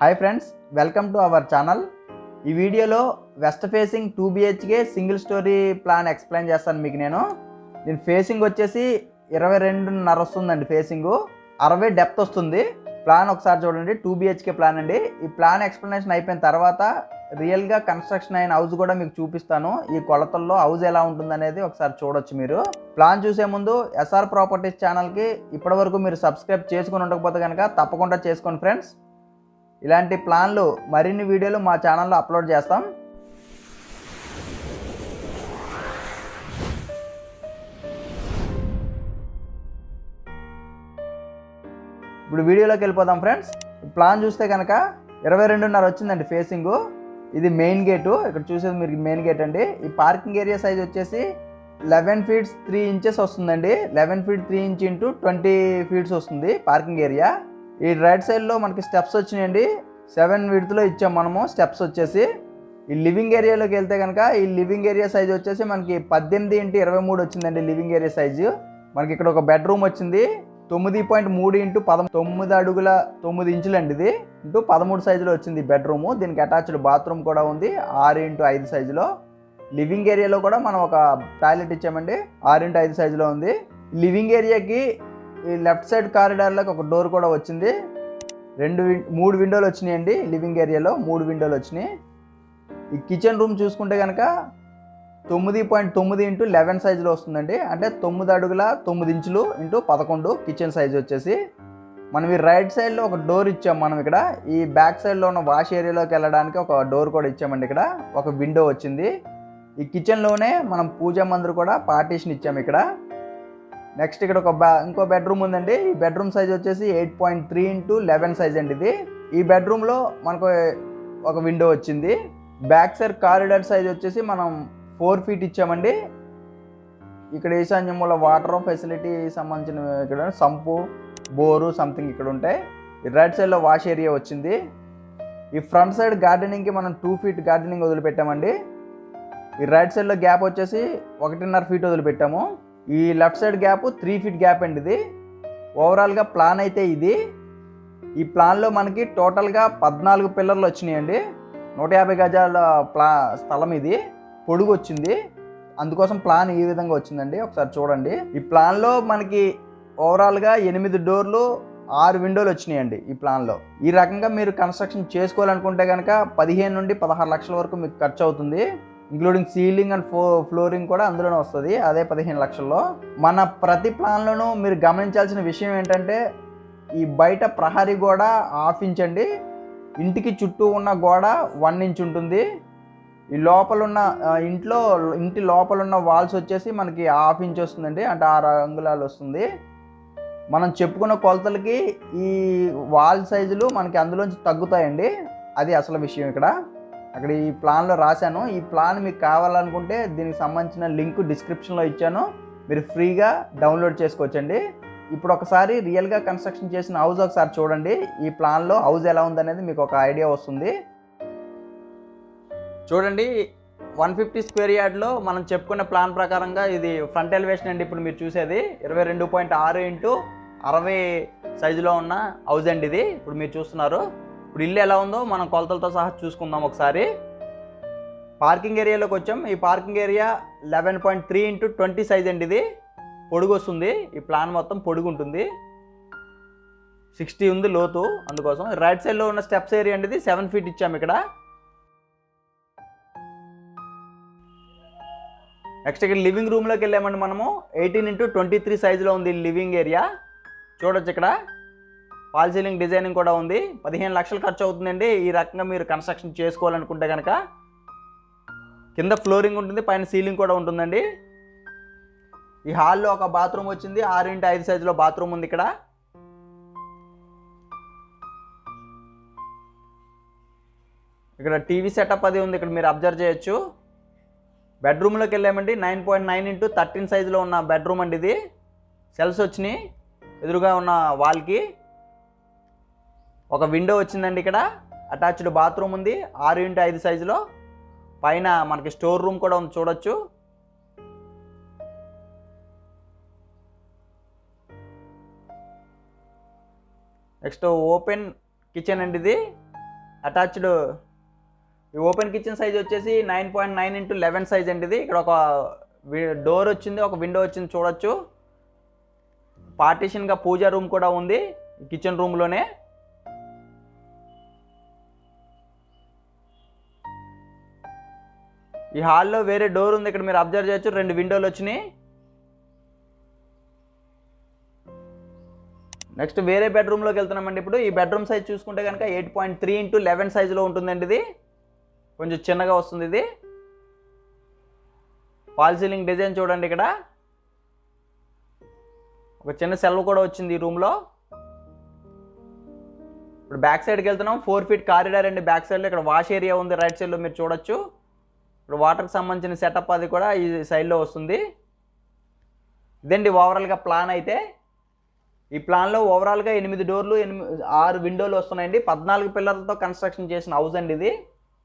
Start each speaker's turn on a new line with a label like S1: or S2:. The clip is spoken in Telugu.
S1: Hi friends, welcome to our channel. ఈ వీడియోలో west facing 2 BHK single story plan explain చేస్తాను మీకు. దీని ఫేసింగ్ వచ్చేసి 22.5 వస్తుందండి. ఫేసింగ్ 60 డెప్త్ వస్తుంది. ప్లాన్ ఒకసారి చూడండి. 2 BHK ప్లాన్ అండి. ఈ ప్లాన్ ఎక్స్ప్లెనేషన్ అయిపోయిన తర్వాత రియల్గా కన్స్ట్రక్షన్ అయిన హౌస్ కూడా మీకు చూపిస్తాను. ఈ కొలతల్లో హౌస్ ఎలా ఉంటుందనేది ఒకసారి చూడొచ్చు మీరు. ప్లాన్ చూసే ముందు SR ప్రాపర్టీస్ ఛానల్కి ఇప్పటివరకు మీరు సబ్స్క్రైబ్ చేసుకుని ఉండకపోతే కనుక తప్పకుండా చేసుకోండి ఫ్రెండ్స్. ఇలాంటి ప్లాన్లు మరిన్ని వీడియోలు మా ఛానల్లో అప్లోడ్ చేస్తాం. ఇప్పుడు వీడియోలోకి వెళ్ళిపోదాం ఫ్రెండ్స్. ప్లాన్ చూస్తే కనుక 22.5 వచ్చిందండి ఫేసింగ్. ఇది మెయిన్ గేటు. ఇక్కడ చూసేది మీరు మెయిన్ గేట్ అండి. ఈ పార్కింగ్ ఏరియా సైజ్ వచ్చేసి 11 feet 3 inches వస్తుందండి. 11 feet 3 inch ఇంటూ 20 feet వస్తుంది పార్కింగ్ ఏరియా. ఈ రైట్ సైడ్లో మనకి స్టెప్స్ వచ్చినాయండి. 7 widthలో ఇచ్చాం మనము స్టెప్స్ వచ్చేసి. ఈ లివింగ్ ఏరియాలోకి వెళ్తే కనుక ఈ లివింగ్ ఏరియా సైజ్ వచ్చేసి మనకి 18x23 వచ్చిందండి లివింగ్ ఏరియా సైజు. మనకి ఇక్కడ ఒక బెడ్రూమ్ వచ్చింది. 9.3x 9 అడుగుల 9 ఇంచులు అండి. ఇది ఇంటూ 13 సైజులో వచ్చింది బెడ్రూము. దీనికి అటాచ్డ్ బాత్రూమ్ కూడా ఉంది 6x5 సైజులో. లివింగ్ ఏరియాలో కూడా మనం ఒక టాయిలెట్ ఇచ్చామండి. 6x5 సైజులో ఉంది. లివింగ్ ఏరియాకి ఈ లెఫ్ట్ సైడ్ కారిడార్లోకి ఒక డోర్ కూడా వచ్చింది. 3 విండోలు వచ్చినాయండి. లివింగ్ ఏరియాలో 3 విండోలు వచ్చినాయి. ఈ కిచెన్ రూమ్ చూసుకుంటే కనుక 9.9x 11 సైజులో వస్తుందండి. అంటే 9 అడుగుల 9 ఇంచులు ఇంటూ 11 కిచెన్ సైజ్ వచ్చేసి. మనం ఈ రైట్ సైడ్లో ఒక డోర్ ఇచ్చాం మనం ఇక్కడ. ఈ బ్యాక్ సైడ్లో ఉన్న వాష్ ఏరియాలోకి వెళ్ళడానికి ఒక డోర్ కూడా ఇచ్చామండి. ఇక్కడ ఒక విండో వచ్చింది. ఈ కిచెన్లోనే మనం పూజా మందిర్ కూడా పార్టీషన్ ఇచ్చాము ఇక్కడ. నెక్స్ట్ ఇక్కడ ఇంకో బెడ్రూమ్ ఉందండి. ఈ బెడ్రూమ్ సైజ్ వచ్చేసి 8.3x 11 సైజ్ అండి ఇది. ఈ బెడ్రూమ్లో మనకు ఒక విండో వచ్చింది. బ్యాక్ సైడ్ కారిడార్ సైజ్ వచ్చేసి మనం 4 feet ఇచ్చామండి. ఇక్కడ ఈశాన్యంలో వాటర్ ఫెసిలిటీ సంబంధించిన ఇక్కడ సంపు బోరు సంథింగ్ ఇక్కడ ఉంటాయి. ఈ రైట్ సైడ్లో వాష్ ఏరియా వచ్చింది. ఈ ఫ్రంట్ సైడ్ గార్డెనింగ్కి మనం 2 feet గార్డెనింగ్ వదిలిపెట్టామండి. ఈ రైట్ సైడ్లో గ్యాప్ వచ్చేసి 1.5 feet వదిలిపెట్టాము. ఈ left side gap 3 feet gap అండి ఇది. ఓవరాల్గా ప్లాన్ అయితే ఇది. ఈ ప్లాన్లో మనకి టోటల్గా 14 పిల్లర్లు వచ్చినాయండి. 150 గజాల స్థలం ఇది. పొడుగు వచ్చింది. అందుకోసం ప్లాన్ ఈ విధంగా వచ్చిందండి. ఒకసారి చూడండి. ఈ ప్లాన్లో మనకి ఓవరాల్గా 8 డోర్లు 6 విండోలు వచ్చినాయండి ఈ ప్లాన్లో. ఈ రకంగా మీరు కన్స్ట్రక్షన్ చేసుకోవాలనుకుంటే కనుక 15 నుండి 16 లక్షల వరకు మీకు ఖర్చు అవుతుంది. ఇంక్లూడింగ్ సీలింగ్ అండ్ ఫ్లోరింగ్ కూడా అందులోనే వస్తుంది. అదే 15 లక్షల్లో. మన ప్రతి ప్లాన్లోనూ మీరు గమనించాల్సిన విషయం ఏంటంటే ఈ బయట ప్రహరీ గోడ 1/2 inch అండి. ఇంటికి చుట్టూ ఉన్న గోడ 1 inch ఉంటుంది. ఈ లోపల ఉన్న ఇంటి లోపల ఉన్న వాల్స్ వచ్చేసి మనకి 1/2 inch వస్తుందండి. అంటే 6 అంగుళాలు వస్తుంది. మనం చెప్పుకున్న కొలతలకి ఈ వాల్ సైజులు మనకి అందులోంచి తగ్గుతాయండి. అది అసలు విషయం ఇక్కడ. అక్కడ ఈ ప్లాన్లో రాశాను. ఈ ప్లాన్ మీకు కావాలనుకుంటే దీనికి సంబంధించిన లింక్ డిస్క్రిప్షన్లో ఇచ్చాను. మీరు ఫ్రీగా డౌన్లోడ్ చేసుకోవచ్చండి. ఇప్పుడు ఒకసారి రియల్గా కన్స్ట్రక్షన్ చేసిన హౌస్ ఒకసారి చూడండి. ఈ ప్లాన్లో హౌస్ ఎలా ఉందనేది మీకు ఒక ఐడియా వస్తుంది. చూడండి, 150 square yardలో మనం చెప్పుకున్న ప్లాన్ ప్రకారంగా ఇది ఫ్రంట్ ఎలివేషన్ అండి. ఇప్పుడు మీరు చూసేది 22.6x 60 సైజులో ఉన్న హౌస్ అండి ఇది. ఇప్పుడు మీరు చూస్తున్నారు. ఇప్పుడు ఇల్లు ఎలా ఉందో మనం కొలతలతో సహా చూసుకుందాం ఒకసారి. పార్కింగ్ ఏరియాలోకి వచ్చాం. ఈ పార్కింగ్ ఏరియా 11.3x 20 సైజ్ అండి ఇది. పొడుగు వస్తుంది. ఈ ప్లాన్ మొత్తం పొడుగు ఉంటుంది. 60 ఉంది లోతు. అందుకోసం రైట్ సైడ్లో ఉన్న స్టెప్స్ ఏరియా అండి ఇది 7 feet ఇచ్చాము ఇక్కడ. నెక్స్ట్ ఇక్కడ లివింగ్ రూమ్లోకి వెళ్ళామండి మనము. 18x23 సైజులో ఉంది లివింగ్ ఏరియా. చూడొచ్చు ఇక్కడ ఫాల్ సీలింగ్ డిజైనింగ్ కూడా ఉంది. 15 లక్షలు ఖర్చు అవుతుందండి. ఈ రకంగా మీరు కన్స్ట్రక్షన్ చేసుకోవాలనుకుంటే కనుక కింద ఫ్లోరింగ్ ఉంటుంది, పైన సీలింగ్ కూడా ఉంటుందండి. ఈ హాల్లో ఒక బాత్రూమ్ వచ్చింది. 6x5 సైజులో బాత్రూమ్ ఉంది ఇక్కడ. ఇక్కడ టీవీ సెటప్ అది ఉంది. ఇక్కడ మీరు అబ్జర్వ్ చేయొచ్చు. బెడ్రూమ్లోకి వెళ్ళామండి. 9.9x 13 సైజులో ఉన్న బెడ్రూమ్ అండి ఇది. సెల్స్ వచ్చినాయి ఎదురుగా ఉన్న వాల్కి. ఒక విండో వచ్చిందండి ఇక్కడ. అటాచ్డ్ బాత్రూమ్ ఉంది 6x5 సైజులో. పైన మనకి స్టోర్ రూమ్ కూడా ఉంది చూడొచ్చు. నెక్స్ట్ ఓపెన్ కిచెన్ అండి ఇది. అటాచ్డ్ ఈ ఓపెన్ కిచెన్ సైజ్ వచ్చేసి 9.9 ఇంటూ 11 సైజ్ అండి ఇది. ఇక్కడ ఒక డోర్ వచ్చింది, ఒక విండో వచ్చింది చూడొచ్చు. పార్టీషన్గా పూజా రూమ్ కూడా ఉంది కిచెన్ రూమ్లోనే. ఈ హాల్లో వేరే డోర్ ఉంది, ఇక్కడ మీరు అబ్జర్వ్ చేయొచ్చు. 2 విండోలు వచ్చినాయి. నెక్స్ట్ వేరే బెడ్రూమ్లోకి వెళ్తున్నామండి ఇప్పుడు. ఈ బెడ్రూమ్ సైజ్ చూసుకుంటే కనుక 8.3 ఇంటూ 11 సైజులో ఉంటుందండి ఇది. కొంచెం చిన్నగా వస్తుంది ఇది. ఫాల్ సీలింగ్ డిజైన్ చూడండి. ఇక్కడ ఒక చిన్న సెల్వ్ కూడా వచ్చింది ఈ రూమ్లో. ఇప్పుడు బ్యాక్ సైడ్కి వెళ్తున్నాం. 4 ఫీట్ కారిడార్ అండి బ్యాక్ సైడ్లో. ఇక్కడ వాష్ ఏరియా ఉంది రైట్ సైడ్లో మీరు చూడొచ్చు. ఇప్పుడు వాటర్కి సంబంధించిన సెటప్ అది కూడా ఈ సైడ్లో వస్తుంది. ఇదండి ఓవరాల్గా ప్లాన్ అయితే. ఈ ప్లాన్లో ఓవరాల్గా 8 డోర్లు 6 విండోలు వస్తున్నాయండి. 14 పిల్లర్లతో కన్స్ట్రక్షన్ చేసిన హౌస్ అండి ఇది.